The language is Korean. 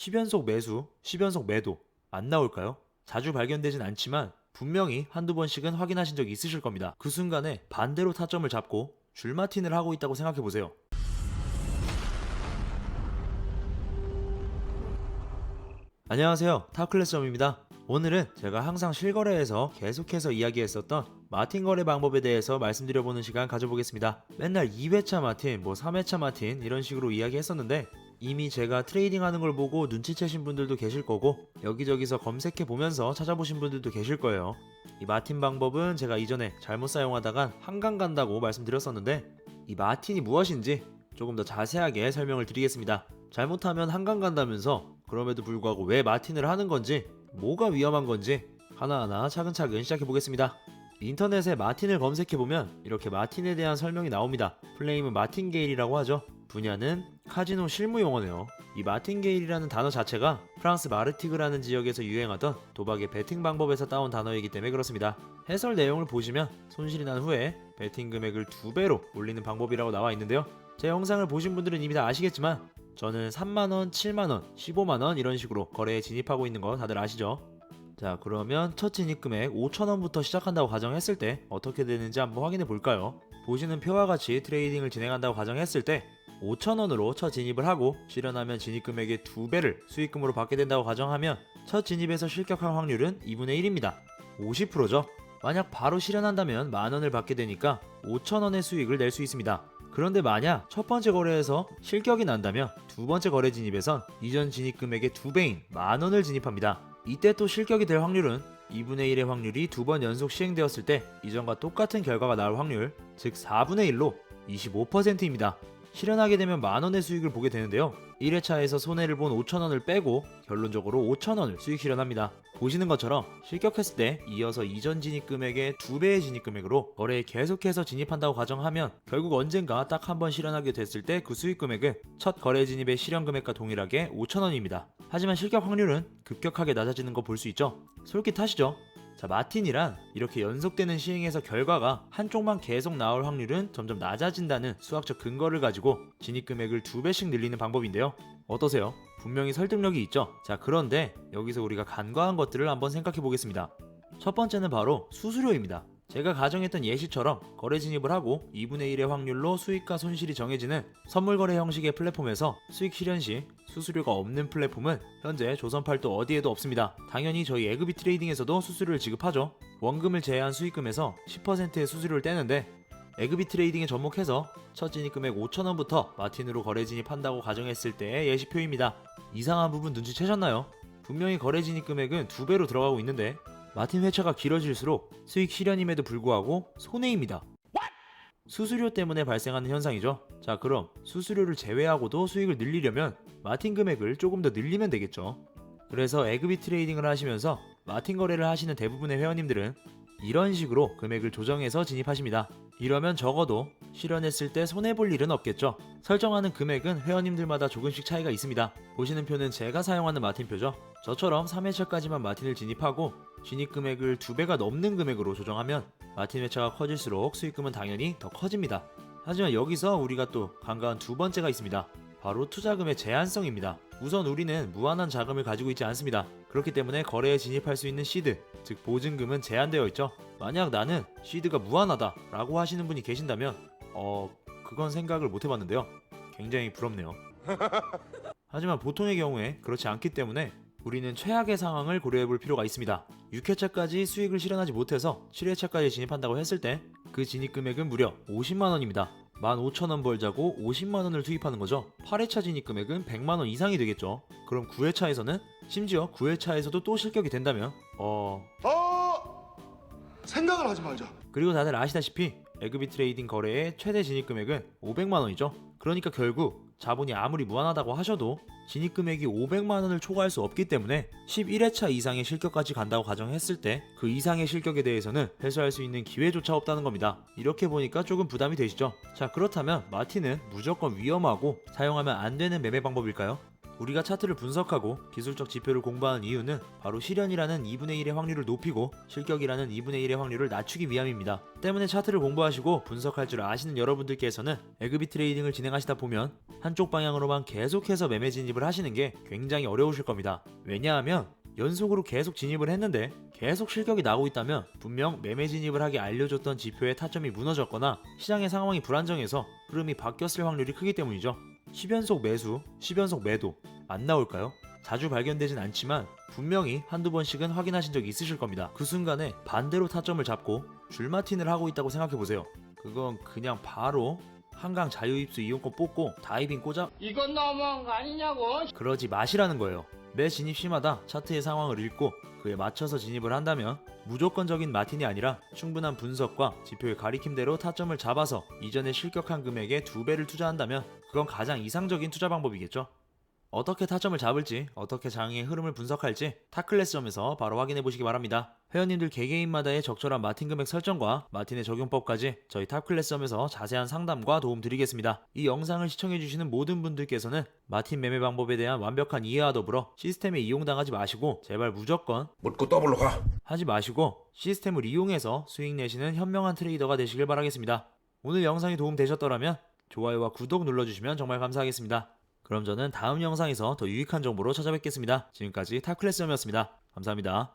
10연속 매수, 10연속 매도 안 나올까요? 자주 발견되진 않지만 분명히 한두 번씩은 확인하신 적이 있으실 겁니다. 그 순간에 반대로 타점을 잡고 줄마틴을 하고 있다고 생각해 보세요. 안녕하세요, 타클래스점입니다. 오늘은 제가 항상 실거래에서 계속해서 이야기했었던 마틴 거래 방법에 대해서 말씀드려보는 시간 가져보겠습니다. 맨날 2회차 마틴, 3회차 마틴 이런 식으로 이야기했었는데 이미 제가 트레이딩 하는 걸 보고 눈치채신 분들도 계실 거고 여기저기서 검색해 보면서 찾아보신 분들도 계실 거예요. 이 마틴 방법은 제가 이전에 잘못 사용하다간 한강 간다고 말씀드렸었는데 이 마틴이 무엇인지 조금 더 자세하게 설명을 드리겠습니다. 잘못하면 한강 간다면서 그럼에도 불구하고 왜 마틴을 하는 건지, 뭐가 위험한 건지 하나하나 차근차근 시작해 보겠습니다. 인터넷에 마틴을 검색해보면 이렇게 마틴에 대한 설명이 나옵니다. 플레임은 마틴게일이라고 하죠. 분야는 카지노 실무 용어네요. 이 마틴게일이라는 단어 자체가 프랑스 마르티그라는 지역에서 유행하던 도박의 베팅 방법에서 따온 단어이기 때문에 그렇습니다. 해설 내용을 보시면 손실이 난 후에 베팅 금액을 2배로 올리는 방법이라고 나와 있는데요. 제 영상을 보신 분들은 이미 다 아시겠지만 저는 3만원, 7만원, 15만원 이런 식으로 거래에 진입하고 있는 거 다들 아시죠? 자, 그러면 첫 진입금액 5,000원부터 시작한다고 가정했을 때 어떻게 되는지 한번 확인해 볼까요? 보시는 표와 같이 트레이딩을 진행한다고 가정했을 때 5,000원으로 첫 진입을 하고 실현하면 진입금액의 2배를 수익금으로 받게 된다고 가정하면 첫 진입에서 실격할 확률은 2분의 1입니다. 50%죠? 만약 바로 실현한다면 만원을 받게 되니까 5,000원의 수익을 낼 수 있습니다. 그런데 만약 첫 번째 거래에서 실격이 난다면 두 번째 거래 진입에선 이전 진입금액의 2배인 만원을 진입합니다. 이때 또 실격이 될 확률은 2분의 1의 확률이 두 번 연속 시행되었을 때 이전과 똑같은 결과가 나올 확률, 즉 4분의 1로 25%입니다. 실현하게 되면 만원의 수익을 보게 되는데요. 1회차에서 손해를 본 5,000원을 빼고 결론적으로 5,000원을 수익 실현합니다. 보시는 것처럼 실격했을 때 이어서 이전 진입금액의 2배의 진입금액으로 거래에 계속해서 진입한다고 가정하면 결국 언젠가 딱 한 번 실현하게 됐을 때 그 수익 금액은 첫 거래 진입의 실현 금액과 동일하게 5,000원입니다. 하지만 실격 확률은 급격하게 낮아지는 거 볼 수 있죠? 솔깃하시죠? 자, 마틴이란 이렇게 연속되는 시행에서 결과가 한쪽만 계속 나올 확률은 점점 낮아진다는 수학적 근거를 가지고 진입금액을 2배씩 늘리는 방법인데요. 어떠세요? 분명히 설득력이 있죠? 자, 그런데 여기서 우리가 간과한 것들을 한번 생각해 보겠습니다. 첫 번째는 바로 수수료입니다. 제가 가정했던 예시처럼 거래 진입을 하고 2분의 1의 확률로 수익과 손실이 정해지는 선물거래 형식의 플랫폼에서 수익 실현 시 수수료가 없는 플랫폼은 현재 조선팔도 어디에도 없습니다. 당연히 저희 에그비 트레이딩에서도 수수료를 지급하죠. 원금을 제외한 수익금에서 10%의 수수료를 떼는데 에그비 트레이딩에 접목해서 첫 진입금액 5,000원부터 마틴으로 거래 진입한다고 가정했을 때의 예시표입니다. 이상한 부분 눈치채셨나요? 분명히 거래 진입금액은 2배로 들어가고 있는데 마틴 회차가 길어질수록 수익 실현임에도 불구하고 손해입니다. 수수료 때문에 발생하는 현상이죠. 자, 그럼 수수료를 제외하고도 수익을 늘리려면 마틴 금액을 조금 더 늘리면 되겠죠. 그래서 에그비 트레이딩을 하시면서 마틴 거래를 하시는 대부분의 회원님들은 이런 식으로 금액을 조정해서 진입하십니다. 이러면 적어도 실현했을 때 손해볼 일은 없겠죠. 설정하는 금액은 회원님들마다 조금씩 차이가 있습니다. 보시는 표는 제가 사용하는 마틴표죠. 저처럼 3회차까지만 마틴을 진입하고 진입금액을 2배가 넘는 금액으로 조정하면 마틴 회차가 커질수록 수익금은 당연히 더 커집니다. 하지만 여기서 우리가 또 간과한 두 번째가 있습니다. 바로 투자금의 제한성입니다. 우선 우리는 무한한 자금을 가지고 있지 않습니다. 그렇기 때문에 거래에 진입할 수 있는 시드, 즉 보증금은 제한되어 있죠. 만약 나는 시드가 무한하다 라고 하시는 분이 계신다면 그건 생각을 못 해봤는데요. 굉장히 부럽네요. 하지만 보통의 경우에 그렇지 않기 때문에 우리는 최악의 상황을 고려해 볼 필요가 있습니다. 6회차까지 수익을 실현하지 못해서 7회차까지 진입한다고 했을 때 그 진입금액은 무려 50만원입니다. 15,000원 벌자고 50만원을 투입하는 거죠. 8회차 진입금액은 100만원 이상이 되겠죠. 그럼 9회차에서는 심지어 9회차에서도 또 실격이 된다면 생각을 하지 말자. 그리고 다들 아시다시피 에그비 트레이딩 거래의 최대 진입금액은 500만원이죠. 그러니까 결국 자본이 아무리 무한하다고 하셔도 진입금액이 500만원을 초과할 수 없기 때문에 11회차 이상의 실격까지 간다고 가정했을 때 그 이상의 실격에 대해서는 회수할 수 있는 기회조차 없다는 겁니다. 이렇게 보니까 조금 부담이 되시죠? 자, 그렇다면 마틴은 무조건 위험하고 사용하면 안 되는 매매 방법일까요? 우리가 차트를 분석하고 기술적 지표를 공부하는 이유는 바로 실현이라는 2분의 1의 확률을 높이고 실격이라는 2분의 1의 확률을 낮추기 위함입니다. 때문에 차트를 공부하시고 분석할 줄 아시는 여러분들께서는 에그비 트레이딩을 진행하시다 보면 한쪽 방향으로만 계속해서 매매 진입을 하시는 게 굉장히 어려우실 겁니다. 왜냐하면 연속으로 계속 진입을 했는데 계속 실격이 나고 있다면 분명 매매 진입을 하게 알려줬던 지표의 타점이 무너졌거나 시장의 상황이 불안정해서 흐름이 바뀌었을 확률이 크기 때문이죠. 10연속 매수, 10연속 매도 안 나올까요? 자주 발견되진 않지만 분명히 한두 번씩은 확인하신 적이 있으실 겁니다. 그 순간에 반대로 타점을 잡고 줄마틴을 하고 있다고 생각해보세요. 그건 그냥 바로 한강 자유입수 이용권 뽑고 다이빙 꽂아 이건 너무한 거 아니냐고. 그러지 마시라는 거예요. 매 진입 시마다 차트의 상황을 읽고 그에 맞춰서 진입을 한다면 무조건적인 마틴이 아니라 충분한 분석과 지표의 가리킴대로 타점을 잡아서 이전에 실격한 금액의 2배를 투자한다면 그건 가장 이상적인 투자 방법이겠죠. 어떻게 타점을 잡을지, 어떻게 장의 흐름을 분석할지 타클래스점에서 바로 확인해 보시기 바랍니다. 회원님들 개개인마다의 적절한 마틴 금액 설정과 마틴의 적용법까지 저희 탑클래스점에서 자세한 상담과 도움 드리겠습니다. 이 영상을 시청해 주시는 모든 분들께서는 마틴 매매 방법에 대한 완벽한 이해와 더불어 시스템에 이용당하지 마시고 제발 무조건 묻고 더블로 가. 하지 마시고 시스템을 이용해서 수익 내시는 현명한 트레이더가 되시길 바라겠습니다. 오늘 영상이 도움 되셨더라면 좋아요와 구독 눌러주시면 정말 감사하겠습니다. 그럼 저는 다음 영상에서 더 유익한 정보로 찾아뵙겠습니다. 지금까지 탑클래스점이었습니다. 감사합니다.